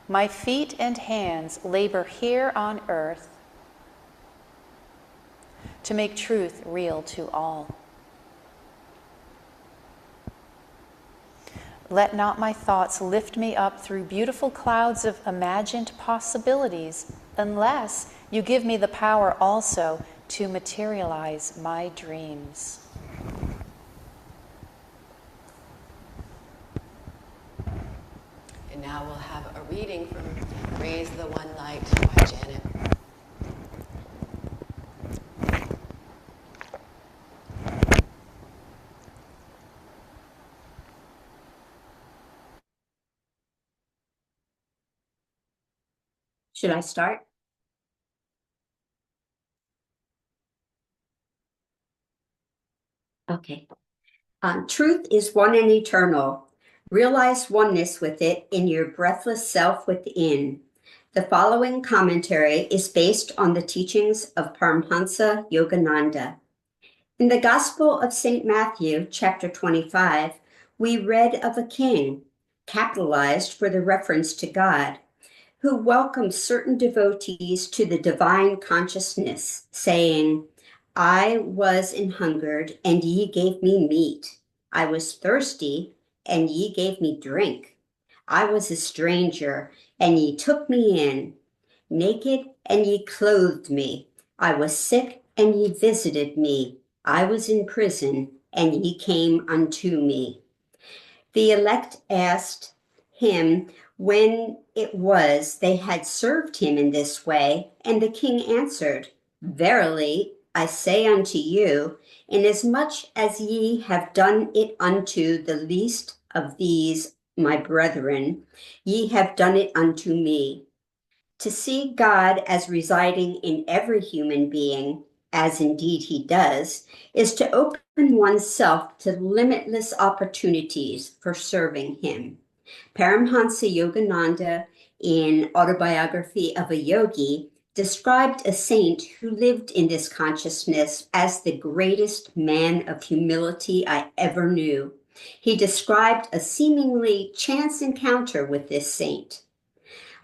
My feet and hands labor here on earth to make truth real to all. Let not my thoughts lift me up through beautiful clouds of imagined possibilities unless you give me the power also to materialize my dreams. And now we'll have a reading from Raise the One Light by Janet. Should I start? Okay. Truth is one and eternal. Realize oneness with it in your breathless self within. The following commentary is based on the teachings of Paramhansa Yogananda. In the Gospel of St. Matthew, chapter 25, we read of a king, capitalized for the reference to God, who welcomed certain devotees to the divine consciousness, saying, I was an hungered, and ye gave me meat. I was thirsty, and ye gave me drink. I was a stranger, and ye took me in. Naked, and ye clothed me. I was sick, and ye visited me. I was in prison, and ye came unto me. The elect asked him when it was they had served him in this way, and the king answered, Verily, I say unto you, inasmuch as ye have done it unto the least of these my brethren, ye have done it unto me. To see God as residing in every human being, as indeed he does, is to open oneself to limitless opportunities for serving him. Paramhansa Yogananda, in Autobiography of a Yogi, described a saint who lived in this consciousness as the greatest man of humility I ever knew. He described a seemingly chance encounter with this saint.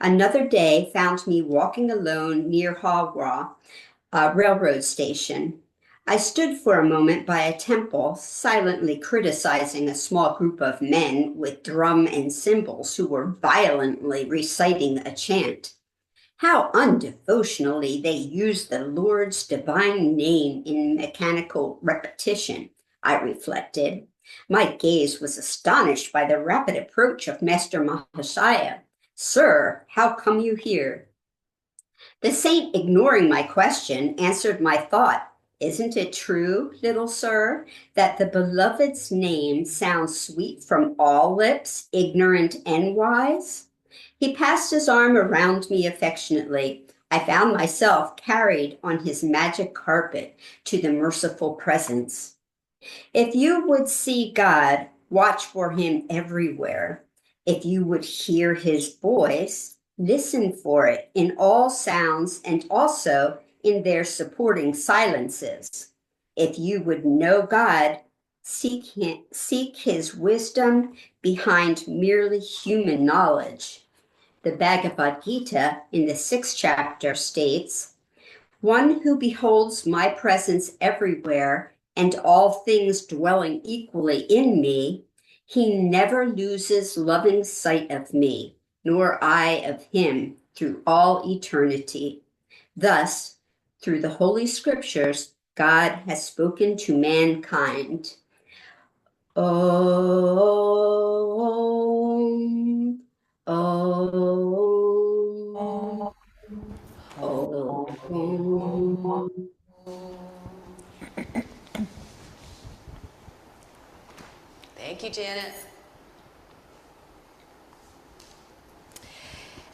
Another day found me walking alone near Hawrah railroad station. I stood for a moment by a temple, silently criticizing a small group of men with drum and cymbals who were violently reciting a chant. How undevotionally they used the Lord's divine name in mechanical repetition, I reflected. My gaze was astonished by the rapid approach of Master Mahashaya. Sir, how come you here? The saint, ignoring my question, answered my thought. Isn't it true, little sir, that the beloved's name sounds sweet from all lips, ignorant and wise? He passed his arm around me affectionately. I found myself carried on his magic carpet to the merciful presence. If you would see God, watch for him everywhere. If you would hear his voice, listen for it in all sounds and also in their supporting silences. If you would know God, seek his wisdom behind merely human knowledge. The Bhagavad Gita in the 6th chapter states, one who beholds my presence everywhere and all things dwelling equally in me, he never loses loving sight of me, nor I of him through all eternity. Thus, through the Holy Scriptures, God has spoken to mankind. Om, Om, Om. Thank you, Janet.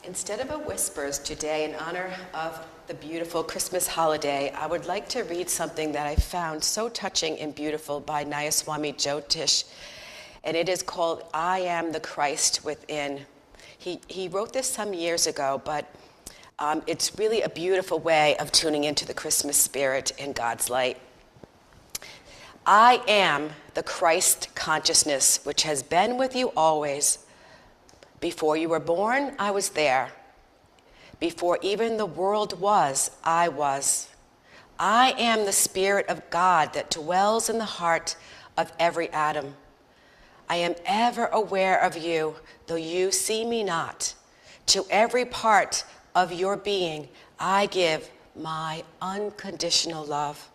Instead of a whispers today, in honor of the beautiful Christmas holiday, I would like to read something that I found so touching and beautiful by Nayaswami Jyotish, and it is called I Am the Christ Within. He wrote this some years ago, but it's really a beautiful way of tuning into the Christmas spirit in God's light. I am the Christ consciousness which has been with you always, Before you were born, I was there. Before even the world was, I was. I am the Spirit of God that dwells in the heart of every atom. I am ever aware of you, though you see me not. To every part of your being, I give my unconditional love.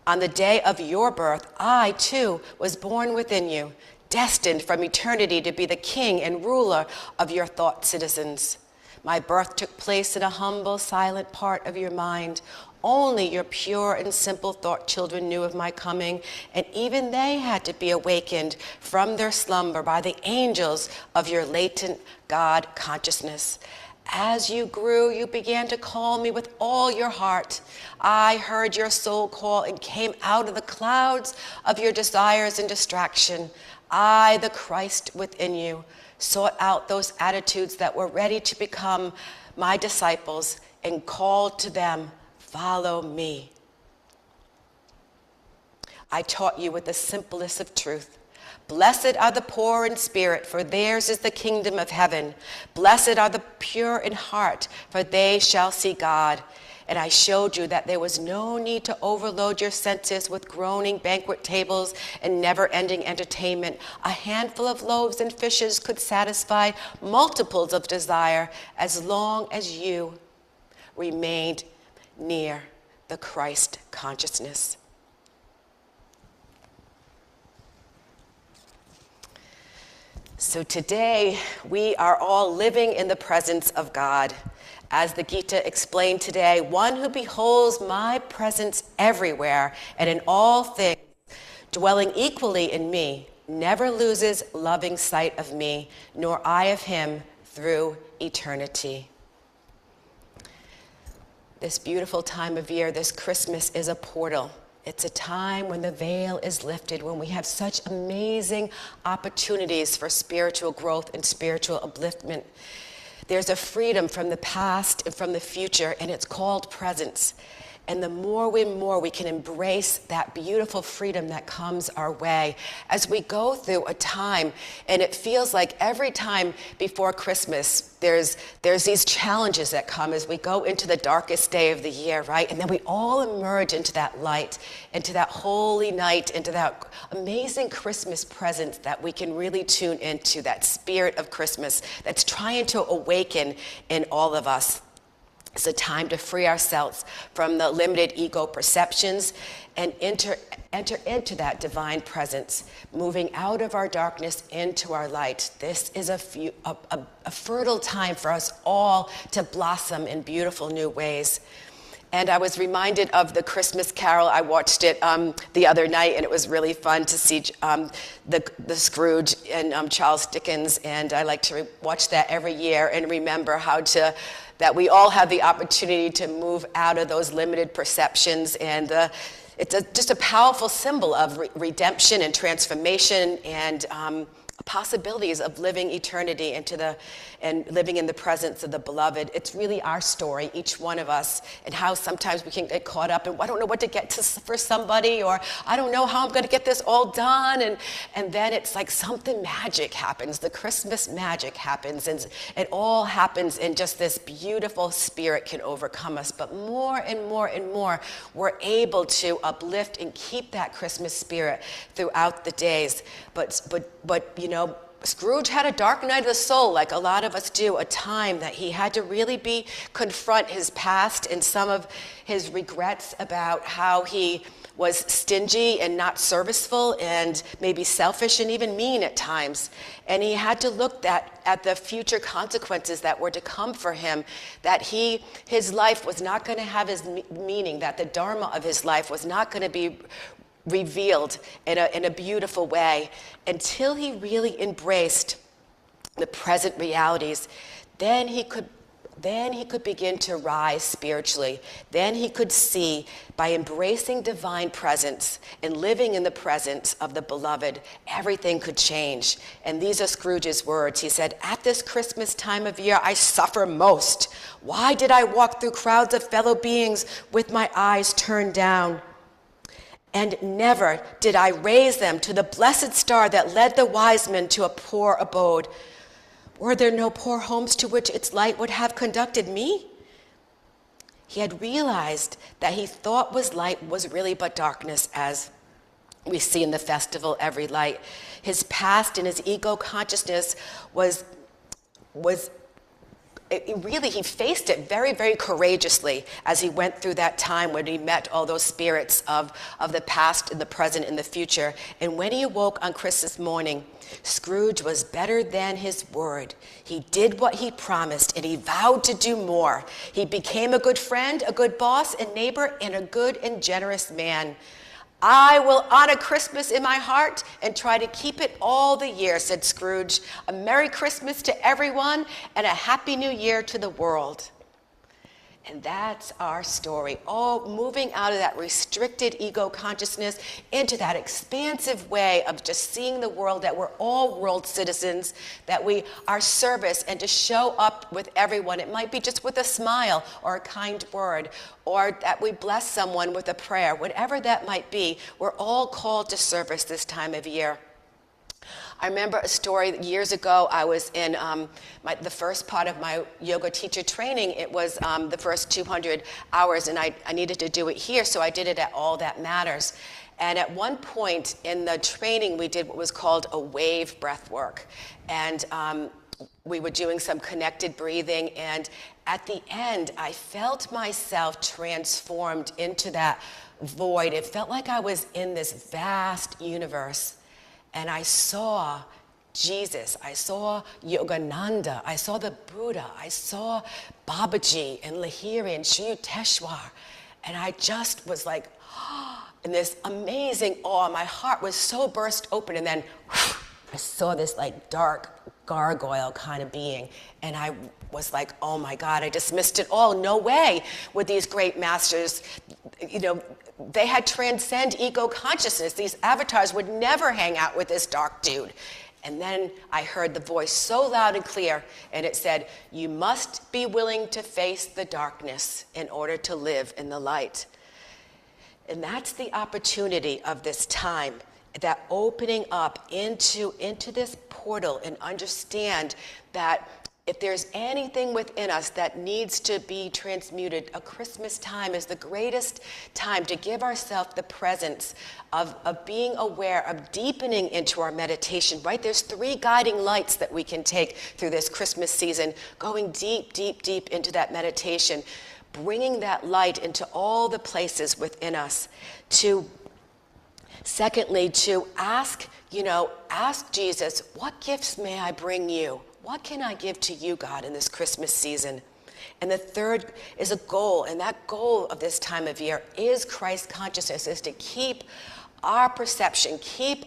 On the day of your birth, I too was born within you, destined from eternity to be the king and ruler of your thought citizens. My birth took place in a humble, silent part of your mind. Only your pure and simple thought children knew of my coming, and even they had to be awakened from their slumber by the angels of your latent God consciousness. As you grew, you began to call me with all your heart. I heard your soul call and came out of the clouds of your desires and distraction. I, the Christ within you, sought out those attitudes that were ready to become my disciples and called to them, follow me. I taught you with the simplest of truth. Blessed are the poor in spirit, for theirs is the kingdom of heaven. Blessed are the pure in heart, for they shall see God. And I showed you that there was no need to overload your senses with groaning banquet tables and never-ending entertainment. A handful of loaves and fishes could satisfy multiples of desire as long as you remained near the Christ consciousness. So today, we are all living in the presence of God. As the Gita explained today, one who beholds my presence everywhere and in all things, dwelling equally in me, never loses loving sight of me, nor I of him through eternity. This beautiful time of year, this Christmas, is a portal. It's a time when the veil is lifted, when we have such amazing opportunities for spiritual growth and spiritual upliftment. There's a freedom from the past and from the future, and it's called presence. And the more we can embrace that beautiful freedom that comes our way as we go through a time, and it feels like every time before Christmas, there's these challenges that come as we go into the darkest day of the year, right? And then we all emerge into that light, into that holy night, into that amazing Christmas presence that we can really tune into, that spirit of Christmas that's trying to awaken in all of us. It's a time to free ourselves from the limited ego perceptions and enter into that divine presence, moving out of our darkness into our light. This is a fertile time for us all to blossom in beautiful new ways. And I was reminded of the Christmas Carol. I watched it the other night, and it was really fun to see the Scrooge and Charles Dickens. And I like to watch that every year and remember that we all have the opportunity to move out of those limited perceptions. And it's just a powerful symbol of redemption and transformation and possibilities of living eternity and living in the presence of the beloved. It's really our story, each one of us, and how sometimes we can get caught up in, I don't know what to get to for somebody, or I don't know how I'm going to get this all done, and then it's like something magic happens. The Christmas magic happens, and it all happens in just this beautiful spirit can overcome us. But more and more and more, we're able to uplift and keep that Christmas spirit throughout the days. But you know, Scrooge had a dark night of the soul, like a lot of us do, a time that he had to really confront his past and some of his regrets about how he was stingy and not serviceful and maybe selfish and even mean at times. And he had to look at the future consequences that were to come for him, that his life was not going to have his meaning, that the dharma of his life was not going to be revealed in a beautiful way until he really embraced the present realities. Then he could begin to rise spiritually. Then he could see, by embracing divine presence and living in the presence of the beloved, everything could change. And these are Scrooge's words. He said, "At this Christmas time of year, I suffer most. Why did I walk through crowds of fellow beings with my eyes turned down? And never did I raise them to the blessed star that led the wise men to a poor abode. Were there no poor homes to which its light would have conducted me? He had realized that he thought was light was really but darkness, as we see in the festival Every Light. His past and his ego consciousness he faced it very, very courageously as he went through that time when he met all those spirits of the past and the present and the future. And when he awoke on Christmas morning, Scrooge was better than his word. He did what he promised, and he vowed to do more. He became a good friend, a good boss and neighbor, and a good and generous man. I will honor Christmas in my heart and try to keep it all the year, said Scrooge. A Merry Christmas to everyone and a Happy New Year to the world. And that's our story, all moving out of that restricted ego consciousness into that expansive way of just seeing the world, that we're all world citizens, that we are service and to show up with everyone. It might be just with a smile or a kind word, or that we bless someone with a prayer. Whatever that might be, we're all called to service this time of year. I remember a story years ago. I was in the first part of my yoga teacher training. It was the first 200 hours, and I needed to do it here, so I did it at All That Matters. And at one point in the training, we did what was called a wave breath work. And we were doing some connected breathing, and at the end, I felt myself transformed into that void. It felt like I was in this vast universe. And I saw Jesus, I saw Yogananda, I saw the Buddha, I saw Babaji and Lahiri and Sri Yukteswar. And I just was like, in this amazing awe. My heart was so burst open. And then I saw this like dark gargoyle kind of being. And I was like, oh my God, I dismissed it all. No way with these great masters. You know, they had transcend ego consciousness. These avatars would never hang out with this dark dude. And then I heard the voice so loud and clear, and it said, you must be willing to face the darkness in order to live in the light. And that's the opportunity of this time, that opening up into this portal, and understand that if there's anything within us that needs to be transmuted, a Christmas time is the greatest time to give ourselves the presence of being aware, of deepening into our meditation, right? There's 3 guiding lights that we can take through this Christmas season, going deep, deep, deep into that meditation, bringing that light into all the places within us. Secondly, to ask Jesus, what gifts may I bring you? What can I give to you, God, in this Christmas season? And the third is a goal, and that goal of this time of year is Christ consciousness, is to keep our perception, keep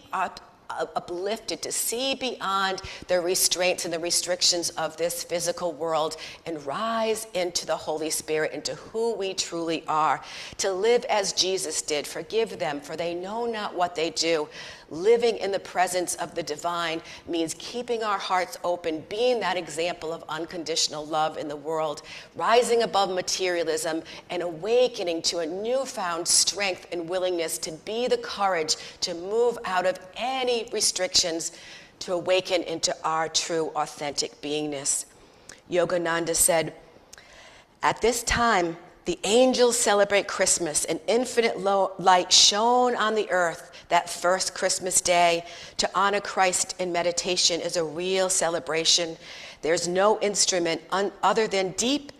uplifted, to see beyond the restraints and the restrictions of this physical world and rise into the Holy Spirit, into who we truly are, to live as Jesus did. Forgive them, for they know not what they do. Living in the presence of the divine means keeping our hearts open, being that example of unconditional love in the world, rising above materialism and awakening to a newfound strength and willingness to be the courage to move out of any restrictions, to awaken into our true, authentic beingness. Yogananda said, at this time, the angels celebrate Christmas, an infinite light shone on the earth that first Christmas day. To honor Christ in meditation is a real celebration. There's no instrument other than deep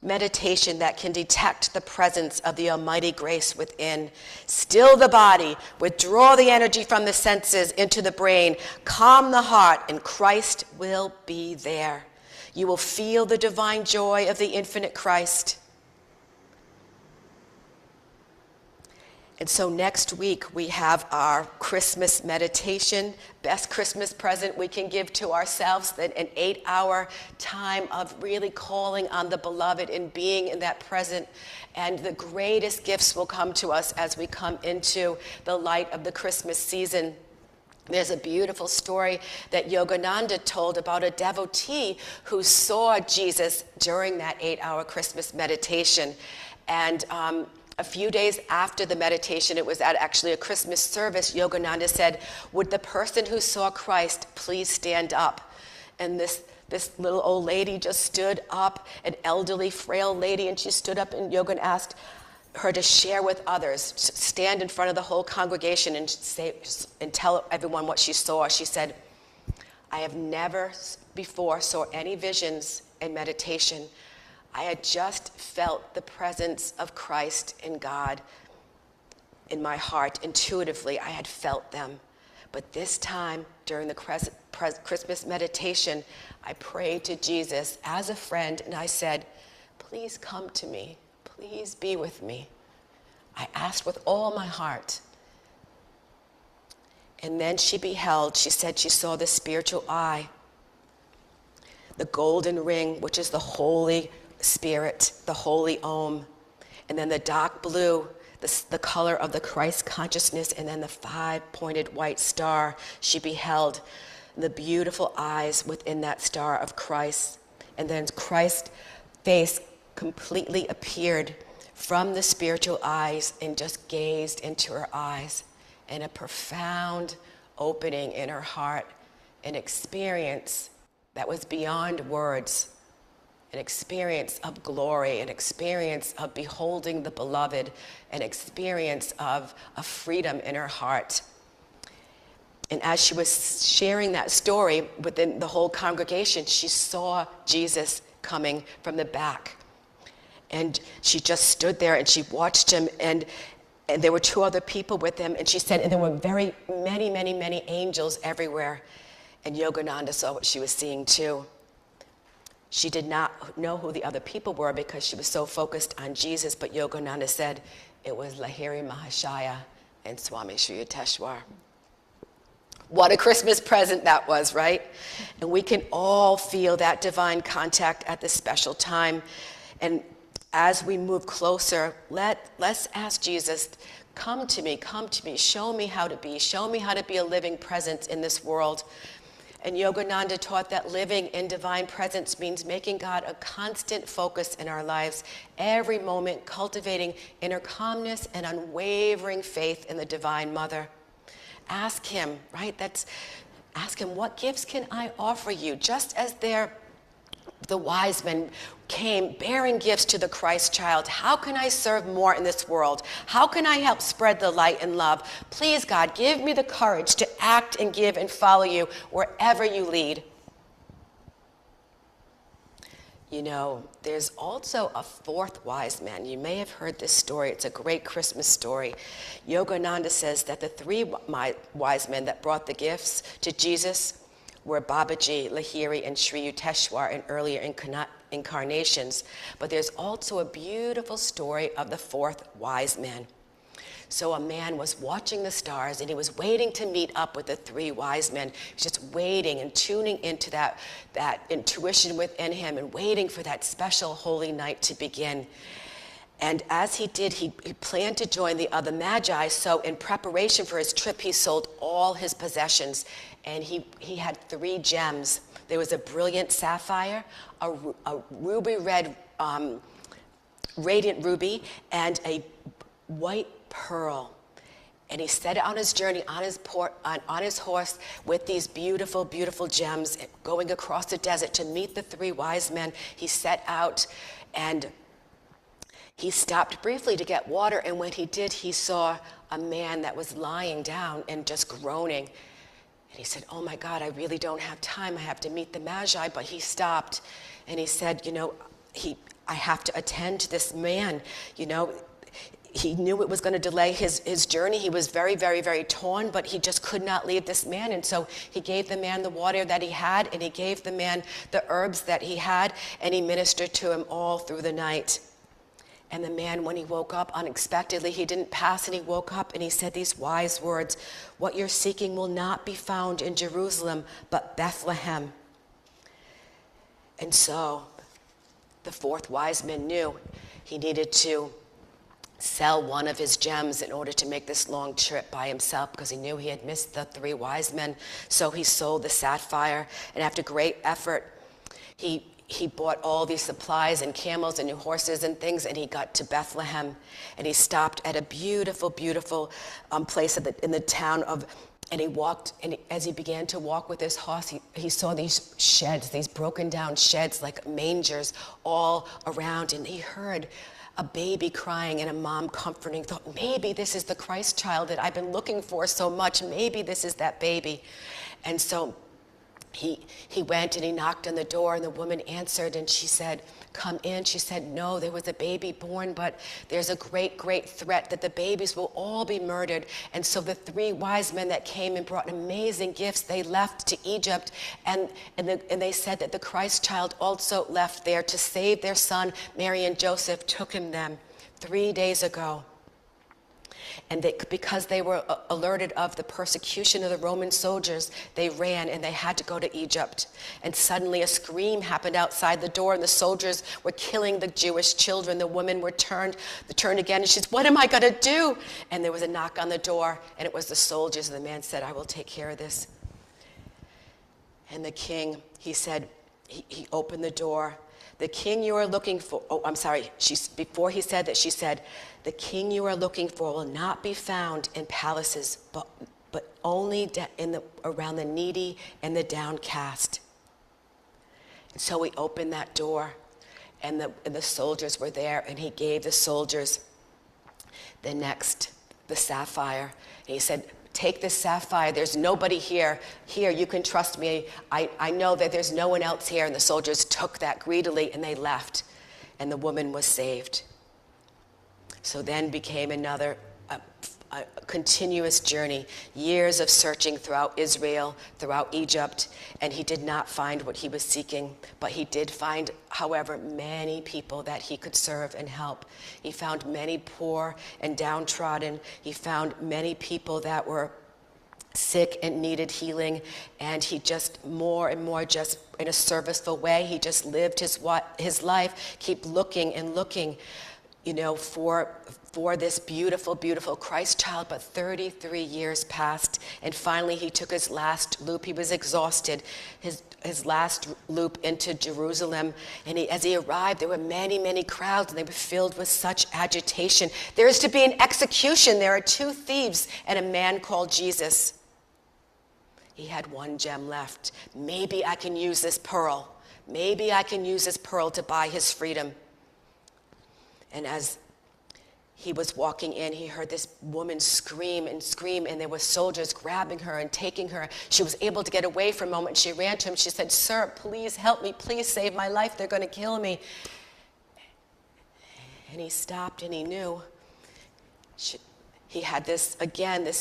meditation that can detect the presence of the almighty grace within. Still the body, withdraw the energy from the senses into the brain, calm the heart, and Christ will be there. You will feel the divine joy of the infinite Christ. And so next week we have our Christmas meditation, best Christmas present we can give to ourselves, an 8-hour time of really calling on the beloved and being in that present. And the greatest gifts will come to us as we come into the light of the Christmas season. There's a beautiful story that Yogananda told about a devotee who saw Jesus during that 8-hour Christmas meditation. And a few days after the meditation, it was at actually a Christmas service, Yogananda said, would the person who saw Christ please stand up? And this this little old lady just stood up, an elderly, frail lady, and she stood up, and Yogan asked her to share with others, stand in front of the whole congregation and tell everyone what she saw. She said, I have never before saw any visions in meditation. I had just felt the presence of Christ and God in my heart. Intuitively, I had felt them. But this time, during the Christmas meditation, I prayed to Jesus as a friend, and I said, please come to me. Please be with me. I asked with all my heart. And then she said she saw the spiritual eye, the golden ring, which is the Holy Spirit, the Holy Om, and then the dark blue, the color of the Christ consciousness, and then the 5-pointed white star. She beheld the beautiful eyes within that star of Christ. And then Christ's face completely appeared from the spiritual eyes and just gazed into her eyes, and a profound opening in her heart, an experience that was beyond words, an experience of glory, an experience of beholding the beloved, an experience of a freedom in her heart. And as she was sharing that story within the whole congregation, she saw Jesus coming from the back. And she just stood there and she watched him, and there were 2 other people with him, and she said, and there were many angels everywhere. And Yogananda saw what she was seeing too. She did not know who the other people were because she was so focused on Jesus, but Yogananda said it was Lahiri Mahashaya and Swami Sri Yukteswar. What a Christmas present that was, right? And we can all feel that divine contact at this special time. And as we move closer, let's ask Jesus, come to me, show me how to be a living presence in this world. And Yogananda taught that living in divine presence means making God a constant focus in our lives, every moment cultivating inner calmness and unwavering faith in the Divine Mother. Ask him, right? Ask him, what gifts can I offer you? Just as the wise men came bearing gifts to the Christ child. How can I serve more in this world? How can I help spread the light and love? Please, God, give me the courage to act and give and follow you wherever you lead. You know, there's also a 4th wise man. You may have heard this story. It's a great Christmas story. Yogananda says that the 3 wise men that brought the gifts to Jesus were Babaji, Lahiri, and Sri Yukteswar in earlier incarnations. But there's also a beautiful story of the 4th wise man. So a man was watching the stars, and he was waiting to meet up with the 3 wise men. He was just waiting and tuning into that intuition within him and waiting for that special holy night to begin. And as he did, he planned to join the other magi. So in preparation for his trip, he sold all his possessions. And he had 3 gems. There was a brilliant sapphire, a ruby red, radiant ruby, and a white pearl. And he set out on his journey on his horse with these beautiful, beautiful gems, going across the desert to meet the 3 wise men. He set out, and he stopped briefly to get water. And when he did, he saw a man that was lying down and just groaning. And he said, oh my God, I really don't have time. I have to meet the Magi. But he stopped and he said, I have to attend to this man. He knew it was going to delay his journey. He was very, very, very torn, but he just could not leave this man. And so he gave the man the water that he had, and he gave the man the herbs that he had, and he ministered to him all through the night. And the man, when he woke up unexpectedly, he didn't pass, and he woke up and he said these wise words, what you're seeking will not be found in Jerusalem, but Bethlehem. And so the 4th wise man knew he needed to sell one of his gems in order to make this long trip by himself, because he knew he had missed the 3 wise men. So he sold the sapphire, and after great effort, he bought all these supplies and camels and new horses and things, and he got to Bethlehem, and he stopped at a beautiful, beautiful place in the town of And he walked, and as he began to walk with his horse, he saw these sheds, these broken down sheds like mangers all around. And he heard a baby crying and a mom comforting. Thought, maybe this is the Christ child that I've been looking for so much. Maybe this is that baby. And so he went and he knocked on the door, and the woman answered, and she said, come in. She said, no, there was a baby born, but there's a great, great threat that the babies will all be murdered. And so the 3 wise men that came and brought amazing gifts, they left to Egypt, and they said that the Christ child also left there to save their son. Mary and Joseph took him them 3 days ago. And because they were alerted of the persecution of the Roman soldiers, they ran and they had to go to Egypt. And suddenly a scream happened outside the door, and the soldiers were killing the Jewish children. The women were turned again, and she said, what am I going to do? And there was a knock on the door, and it was the soldiers. And the man said, I will take care of this. And the king, he said, he opened the door. The king you are looking for, before he said that, she said, the king you are looking for will not be found in palaces, but only around the needy and the downcast. And so he opened that door, and the soldiers were there, and he gave the soldiers the sapphire. And he said, take this sapphire. There's nobody here. Here, you can trust me. I know that there's no one else here. And the soldiers took that greedily, and they left. And the woman was saved. So then became another a continuous journey, years of searching throughout Israel, throughout Egypt, and he did not find what he was seeking. But he did find, however, many people that he could serve and help. He found many poor and downtrodden. He found many people that were sick and needed healing, and he just more and more, just in a serviceful way, he just lived his life, keep looking and looking, for this beautiful, beautiful Christ child. But 33 years passed, and finally he took his last loop. He was exhausted, his last loop into Jerusalem. And as he arrived, there were many, many crowds, and they were filled with such agitation. There is to be an execution. There are 2 thieves and a man called Jesus. He had 1 gem left. Maybe I can use this pearl. Maybe I can use this pearl to buy his freedom. And as he was walking in, he heard this woman scream, and there were soldiers grabbing her and taking her. She was able to get away for a moment. She ran to him. She said, sir, please help me. Please save my life. They're going to kill me. And he stopped, and he knew. He had this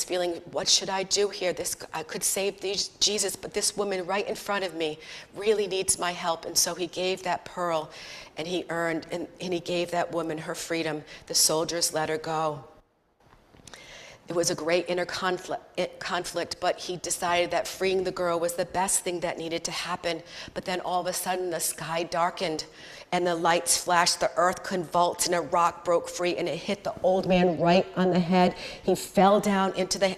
feeling, what should I do here? I could save Jesus, but this woman right in front of me really needs my help. And so he gave that pearl, and he gave that woman her freedom. The soldiers let her go. It was a great inner conflict, but he decided that freeing the girl was the best thing that needed to happen. But then all of a sudden, the sky darkened, and the lights flashed, the earth convulsed, and a rock broke free, and it hit the old man right on the head. He fell down into the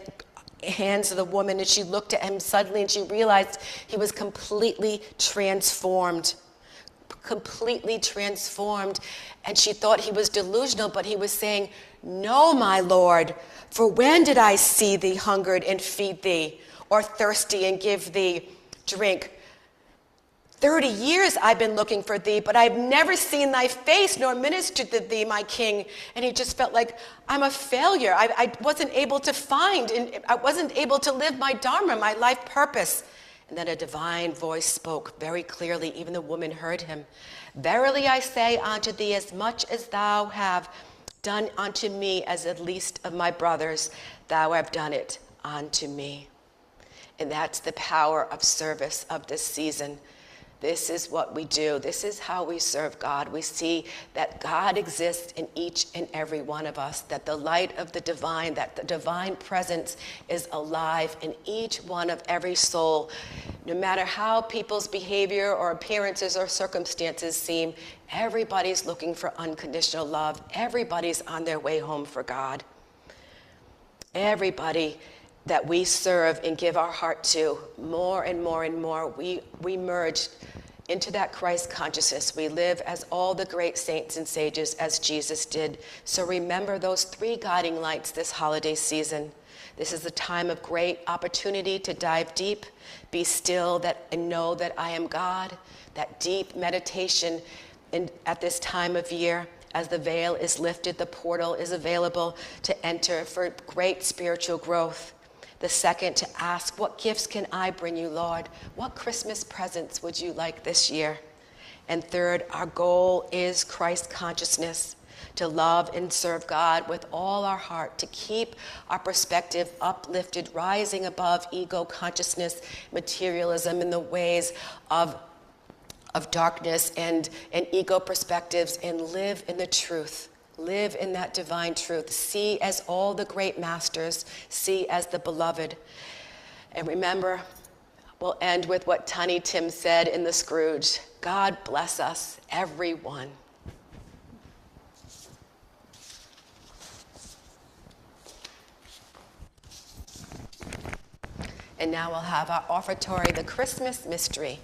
hands of the woman, and she looked at him suddenly, and she realized he was completely transformed. And she thought he was delusional, but he was saying, no, my Lord, for when did I see thee hungered and feed thee, or thirsty and give thee drink? 30 years I've been looking for thee, but I've never seen thy face nor ministered to thee, my king. And he just felt like, I'm a failure. I wasn't able to find, and I wasn't able to live my dharma, my life purpose. And then a divine voice spoke very clearly. Even the woman heard him. Verily I say unto thee, as much as thou have done unto me as the least of my brothers, thou have done it unto me. And that's the power of service of this season. This is what we do. This is how we serve God. We see that God exists in each and every one of us, that the light of the divine, that the divine presence is alive in each one of every soul. No matter how people's behavior or appearances or circumstances seem, everybody's looking for unconditional love. Everybody's on their way home for God. Everybody that we serve and give our heart to, more and more and more, we merge into that Christ consciousness. We live as all the great saints and sages, as Jesus did. So remember those 3 guiding lights this holiday season. This is a time of great opportunity to dive deep, be still and know that I am God. That deep meditation at this time of year, as the veil is lifted, the portal is available to enter for great spiritual growth. The second, to ask, what gifts can I bring you, Lord? What Christmas presents would you like this year? And third, our goal is Christ consciousness, to love and serve God with all our heart, to keep our perspective uplifted, rising above ego consciousness, materialism, in the ways of darkness and ego perspectives, and live in the truth. Live in that divine truth. See as all the great masters, see as the beloved. And remember, we'll end with what Tiny Tim said in The Scrooge: God bless us, everyone. And now we'll have our offertory, the Christmas mystery.